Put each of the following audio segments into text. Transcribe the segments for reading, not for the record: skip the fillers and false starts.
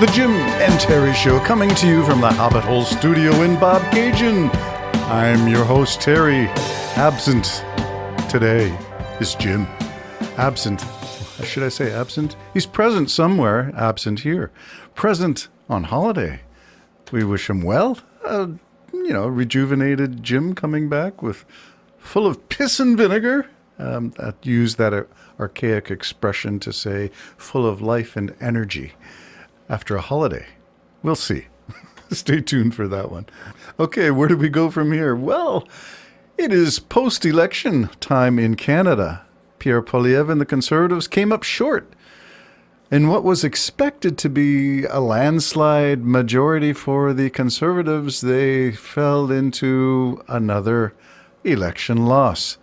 The Jim and Terry Show, coming to you from the Hobbit Hole Studio in Bobcaygeon. I'm your host, Terry. Absent today is Jim. Absent. Should I say absent? He's present somewhere, absent here. Present on holiday. We wish him well. Rejuvenated Jim coming back with full of piss and vinegar. I use that archaic expression to say full of life and energy after a holiday. We'll see. Stay tuned for that one. Okay, where do we go from here? Well, it is post-election time in Canada. Pierre Poilievre and the Conservatives came up short in what was expected to be a landslide majority for the Conservatives. They fell into another election loss.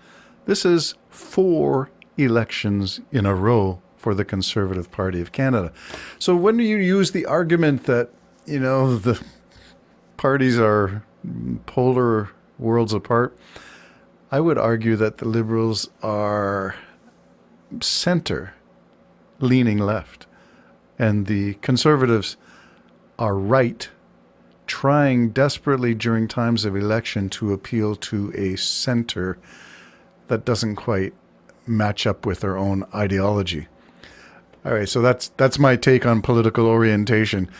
This is 4 elections in a row for the Conservative Party of Canada. So when you use the argument that, the parties are polar worlds apart, I would argue that the Liberals are center, leaning left, and the Conservatives are right, trying desperately during times of election to appeal to a center that doesn't quite match up with their own ideology. All right, so that's my take on political orientation.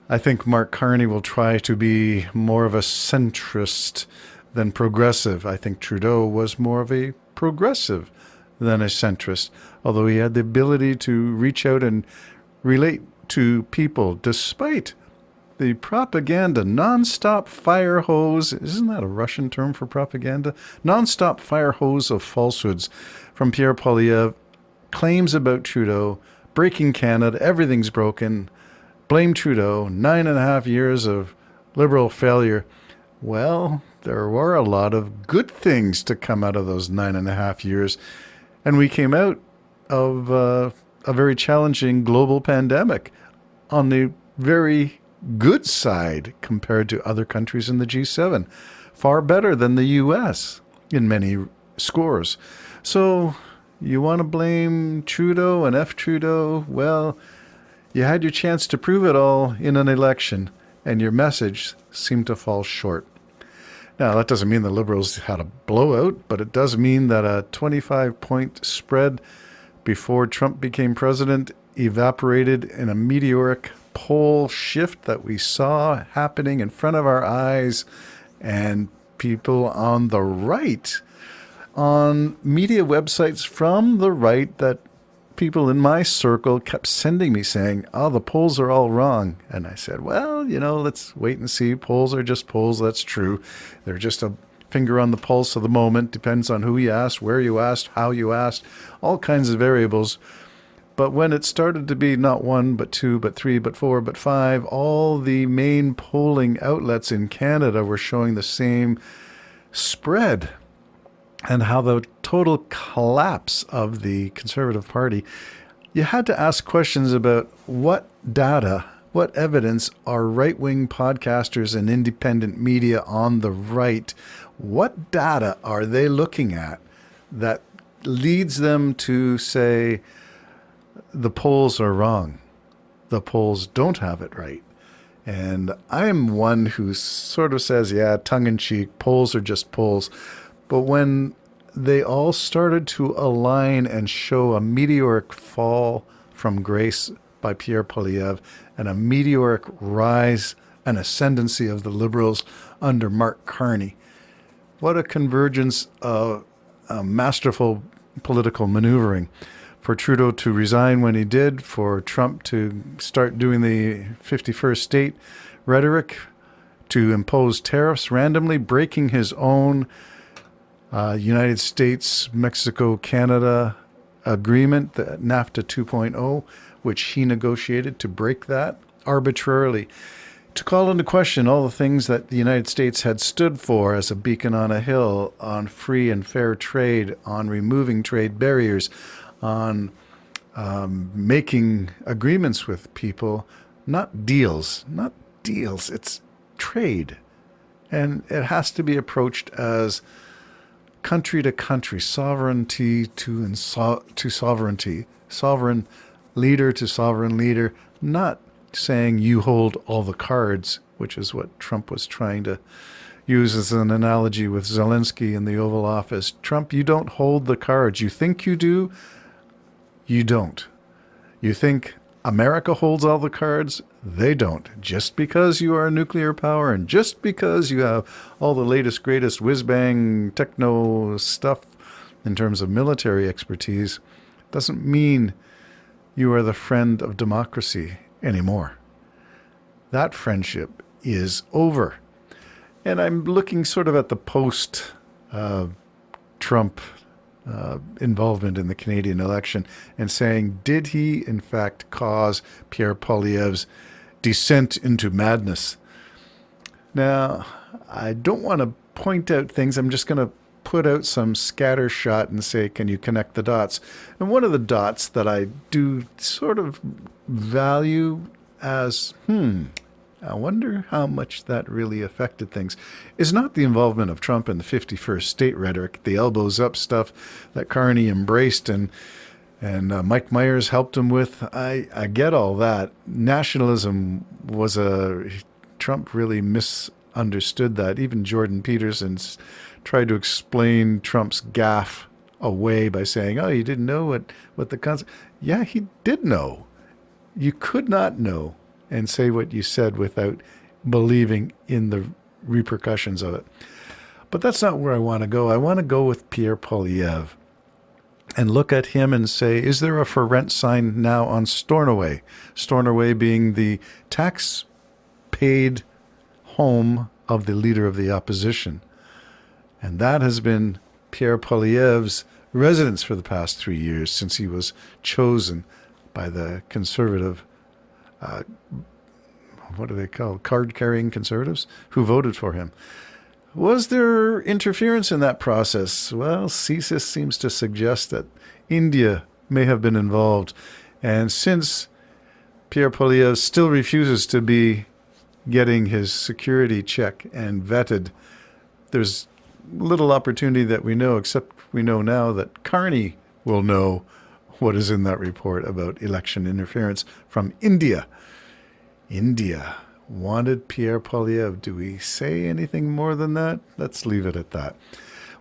I think Mark Carney will try to be more of a centrist than progressive. I think Trudeau was more of a progressive than a centrist, although he had the ability to reach out and relate to people despite the propaganda, nonstop fire hose. Isn't that a Russian term for propaganda? Nonstop fire hose of falsehoods from Pierre Poilievre, claims about Trudeau, breaking Canada, everything's broken, blame Trudeau, 9.5 years of Liberal failure. Well, there were a lot of good things to come out of those 9.5 years, and we came out of a very challenging global pandemic on the very good side compared to other countries in the G7. Far better than the U.S. in many scores. So you want to blame Trudeau and F. Trudeau? Well, you had your chance to prove it all in an election, and your message seemed to fall short. Now, that doesn't mean the Liberals had a blowout, but it does mean that a 25-point spread before Trump became president evaporated in a meteoric poll shift that we saw happening in front of our eyes, and people on the right, on media websites from the right, that people in my circle kept sending me saying, the polls are all wrong. And I said, well, let's wait and see. Polls are just polls. That's true. They're just a finger on the pulse of the moment. Depends on who you asked, where you asked, how you asked, all kinds of variables. But when it started to be not 1, but 2, but 3, but 4, but 5, all the main polling outlets in Canada were showing the same spread, and how the total collapse of the Conservative Party, you had to ask questions about what data, what evidence are right-wing podcasters and independent media on the right, what data are they looking at that leads them to say the polls are wrong, the polls don't have it right? And I'm one who sort of says, tongue-in-cheek, polls are just polls. But when they all started to align and show a meteoric fall from grace by Pierre Poilievre and a meteoric rise and ascendancy of the Liberals under Mark Carney, what a convergence of masterful political maneuvering. For Trudeau to resign when he did, for Trump to start doing the 51st state rhetoric, to impose tariffs randomly, breaking his own United States, Mexico, Canada agreement, the NAFTA 2.0, which he negotiated, to break that arbitrarily, to call into question all the things that the United States had stood for as a beacon on a hill, on free and fair trade, on removing trade barriers, on making agreements with people, not deals, it's trade. And it has to be approached as country to country, sovereignty to sovereignty, sovereign leader to sovereign leader, not saying you hold all the cards, which is what Trump was trying to use as an analogy with Zelensky in the Oval Office. Trump, you don't hold the cards. You think you do, you don't. You think America holds all the cards? They don't. Just because you are a nuclear power and just because you have all the latest, greatest whiz-bang techno stuff in terms of military expertise doesn't mean you are the friend of democracy anymore. That friendship is over. And I'm looking sort of at the post-Trump involvement in the Canadian election and saying, did he in fact cause Pierre Poilievre's descent into madness? Now, I don't want to point out things. I'm just going to put out some scatter shot and say, can you connect the dots? And one of the dots that I do sort of value as, I wonder how much that really affected things, is not the involvement of Trump in the 51st state rhetoric, the elbows up stuff that Carney embraced and Mike Myers helped him with. I get all that. Nationalism was Trump really misunderstood that. Even Jordan Peterson's tried to explain Trump's gaffe away by saying, oh, you didn't know what the concept. Yeah, he did know. You could not know and say what you said without believing in the repercussions of it. But that's not where I want to go. I want to go with Pierre Poilievre and look at him and say, is there a for rent sign now on Stornoway? Stornoway being the tax-paid home of the leader of the opposition. And that has been Pierre Poilievre's residence for the past 3 years since he was chosen by the conservative, what are they called, card-carrying conservatives who voted for him. Was there interference in that process? Well, CSIS seems to suggest that India may have been involved. And since Pierre Poilievre still refuses to be getting his security check and vetted, there's little opportunity that we know, except we know now that Carney will know what is in that report about election interference from India. India wanted Pierre Poilievre. Do we say anything more than that? Let's leave it at that.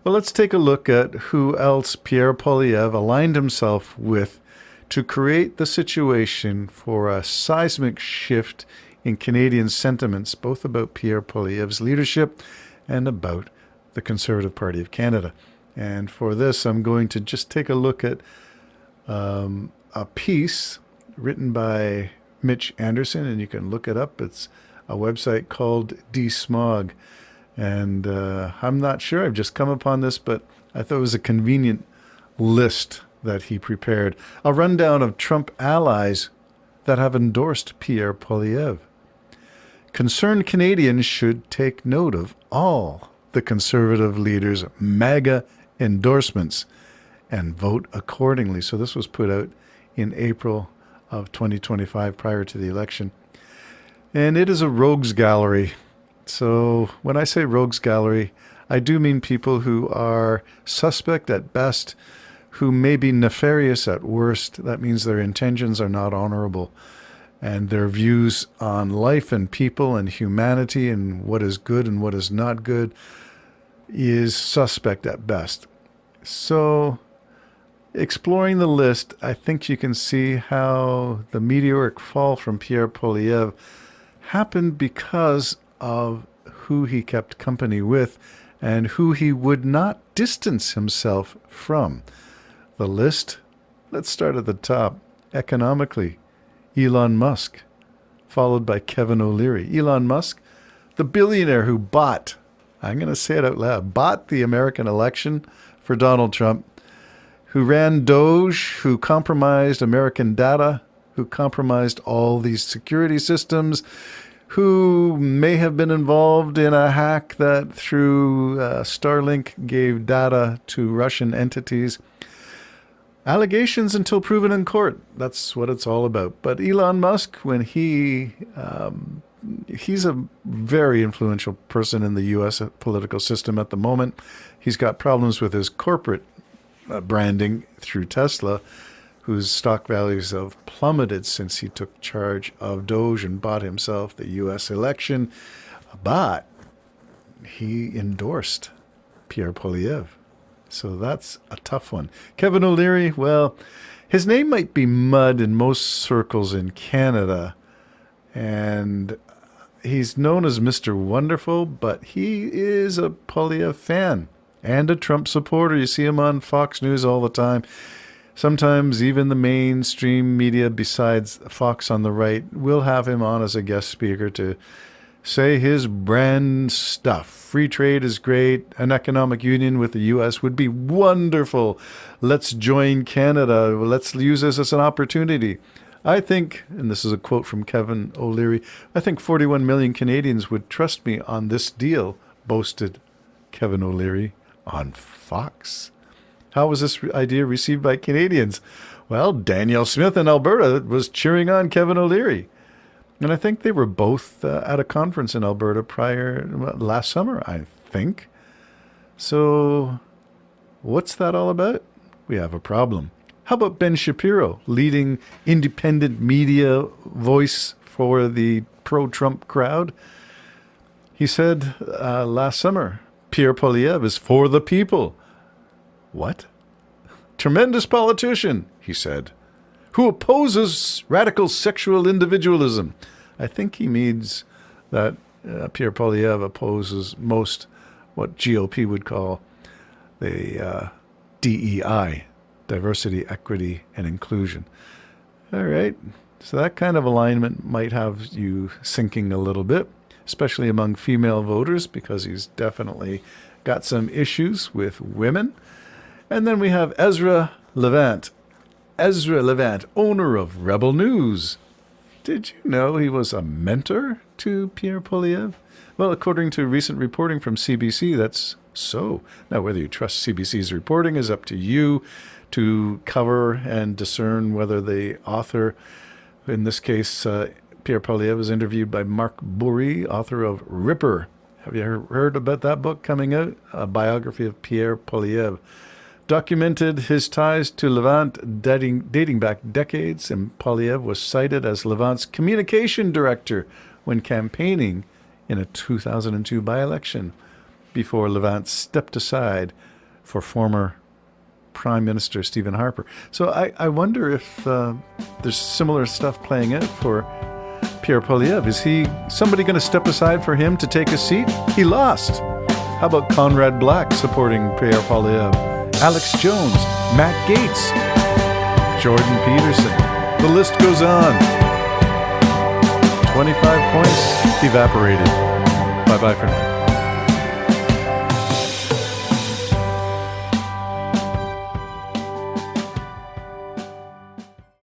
Well, let's take a look at who else Pierre Poilievre aligned himself with to create the situation for a seismic shift in Canadian sentiments, both about Pierre Poilievre's leadership and about the Conservative Party of Canada. And for this, I'm going to just take a look at a piece written by Mitch Anderson, and you can look it up. It's a website called DeSmog. And I'm not sure, I've just come upon this, but I thought it was a convenient list that he prepared. A rundown of Trump allies that have endorsed Pierre Poilievre. Concerned Canadians should take note of all the Conservative leaders' MAGA endorsements and vote accordingly. So this was put out in April of 2025, prior to the election. And it is a rogues gallery. So when I say rogues gallery, I do mean people who are suspect at best, who may be nefarious at worst. That means their intentions are not honorable. And their views on life and people and humanity and what is good and what is not good is suspect at best. So exploring the list, I think you can see how the meteoric fall from Pierre Poilievre happened because of who he kept company with and who he would not distance himself from. The list, let's start at the top. Economically, Elon Musk, followed by Kevin O'Leary. Elon Musk, the billionaire who bought, I'm going to say it out loud, bought the American election for Donald Trump, who ran Doge, who compromised American data, who compromised all these security systems, who may have been involved in a hack that through Starlink gave data to Russian entities. Allegations until proven in court. That's what it's all about. But Elon Musk, when he's a very influential person in the U.S. political system at the moment. He's got problems with his corporate branding through Tesla. whose stock values have plummeted since he took charge of Doge and bought himself the U.S. election. But he endorsed Pierre Poilievre. So that's a tough one. Kevin O'Leary, well, his name might be mud in most circles in Canada, and he's known as Mr. Wonderful, but he is a Poilievre fan and a Trump supporter. You see him on Fox News all the time. Sometimes even the mainstream media, besides Fox on the right, will have him on as a guest speaker to say his brand stuff. Free trade is great. An economic union with the U.S. would be wonderful. Let's join Canada. Let's use this as an opportunity. I think, and this is a quote from Kevin O'Leary, I think 41 million Canadians would trust me on this deal, boasted Kevin O'Leary on Fox. How was this idea received by Canadians? Well, Danielle Smith in Alberta was cheering on Kevin O'Leary. And I think they were both at a conference in Alberta last summer, I think. So what's that all about? We have a problem. How about Ben Shapiro, leading independent media voice for the pro-Trump crowd? He said last summer, Pierre Poilievre is for the people. What? Tremendous politician, he said, who opposes radical sexual individualism. I think he means that Pierre Poilievre opposes most what GOP would call the DEI, diversity, equity, and inclusion. All right. So that kind of alignment might have you sinking a little bit, especially among female voters, because he's definitely got some issues with women. And then we have Ezra Levant. Ezra Levant, owner of Rebel News. Did you know he was a mentor to Pierre Poilievre? Well, according to recent reporting from CBC, that's so. Now, whether you trust CBC's reporting is up to you to cover and discern whether the author, in this case, Pierre Poilievre, was interviewed by Mark Bourrie, author of Ripper. Have you heard about that book coming out? A biography of Pierre Poilievre. Documented his ties to Levant dating back decades, and Poilievre was cited as Levant's communication director when campaigning in a 2002 by-election before Levant stepped aside for former Prime Minister Stephen Harper. So I wonder if there's similar stuff playing out for Pierre Poilievre. Is somebody going to step aside for him to take a seat? He lost. How about Conrad Black supporting Pierre Poilievre? Alex Jones, Matt Gaetz, Jordan Peterson. The list goes on. 25 points evaporated. Bye-bye for now.